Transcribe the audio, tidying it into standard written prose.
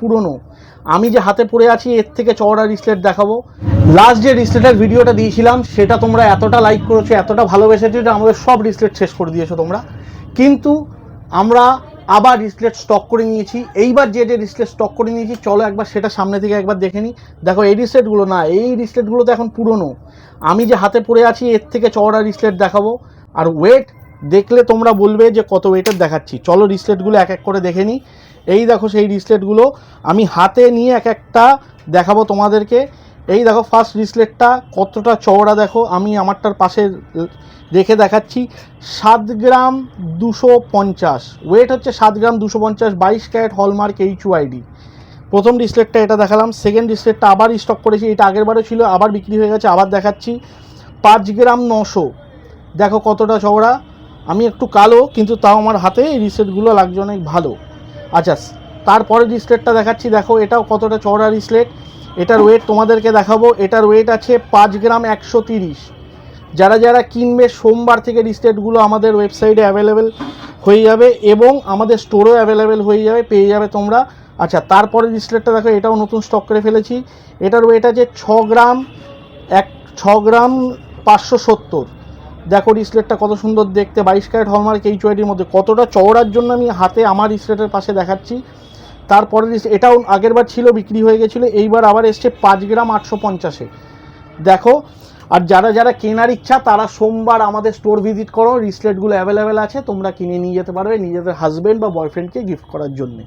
পুরনো। আমি যে হাতে পড়ে আছি এর থেকে চওড়া রিসলেট দেখাবো। লাস্ট যে রিসলেটের ভিডিওটা দিয়েছিলাম সেটা তোমরা এতটা লাইক করেছো, এতটা ভালোবেসেছো যে আমাদের সব রিসলেট শেষ করে দিয়েছো তোমরা। কিন্তু আমরা আবার রিসলেট স্টক করে নিয়েছি। এইবার যে রিসলেট স্টক করে নিয়েছি চলো একবার সেটা সামনে থেকে একবার দেখে নিই। দেখো এই রিসলেটগুলো না, এই রিসলেটগুলো তো এখন পুরনো। আমি যে হাতে পড়ে আছি এর থেকে চওড়া রিসলেট দেখাবো। আর ওয়েট দেখলে তোমরা বলবে যে কত ওয়েটের দেখাচ্ছি। চলো রিসলেটগুলো এক এক করে দেখে নিই। এই দেখো সেই রিসলেটগুলো আমি হাতে নিয়ে এক একটা দেখাবো তোমাদেরকে। এই দেখো ফার্স্ট রিসলেটটা কতটা চওড়া, দেখো আমি আমারটার পাশে রেখে দেখাচ্ছি। 7 গ্রাম 250 ওয়েট হচ্ছে, 7 গ্রাম 250, 22 ক্যারেট হলমার্ক HUID। প্রথম রিসলেটটা এটা দেখালাম। সেকেন্ড রিসলেটটা আবার স্টক করেছি, এটা আগের বারও ছিল, আবার বিক্রি হয়ে গেছে, আবার দেখাচ্ছি। 5 গ্রাম 900, দেখো কতটা চওড়া। আমি একটু কালো কিন্তু তাও আমার হাতে এই রিসলেটগুলো লাগছে অনেক ভালো। আচ্ছা, তারপরে রিসলেটটা দেখাচ্ছি, দেখো এটাও কতটা চওড়া রিসলেট। এটার ওয়েট তোমাদেরকে দেখাবো। এটার ওয়েট আছে 5 গ্রাম 130। যারা যারা কিনবে সোমবার থেকে রিসলেটগুলো আমাদের ওয়েবসাইটে অ্যাভেলেবেল হয়ে যাবে এবং আমাদের স্টোরেও অ্যাভেলেবেল হয়ে যাবে, পেয়ে যাবে তোমরা। আচ্ছা, তারপরে রিসলেটটা দেখো, এটাও নতুন স্টক করে ফেলেছি। এটার ওয়েট আছে 6 গ্রাম 570। দেখো রিসলেটটা কত সুন্দর দেখতে, 22 ক্যারেট হলমার্ক HUIDর মধ্যে। কতটা চওড়ার জন্য আমি হাতে আমার রিসলেটের পাশে দেখাচ্ছি। তারপরে এটাও আগেরবার ছিল, বিক্রি হয়ে গেছিলো, এইবার আবার এসছে 5 গ্রাম 850-এ। দেখো, আর যারা যারা কেনার ইচ্ছা তারা সোমবার আমাদের স্টোর ভিজিট করো, রিসলেটগুলো অ্যাভেলেবেল আছে, তোমরা কিনে নিয়ে যেতে পারবে নিজেদের হাজব্যান্ড বা বয়ফ্রেন্ডকে গিফট করার জন্যে।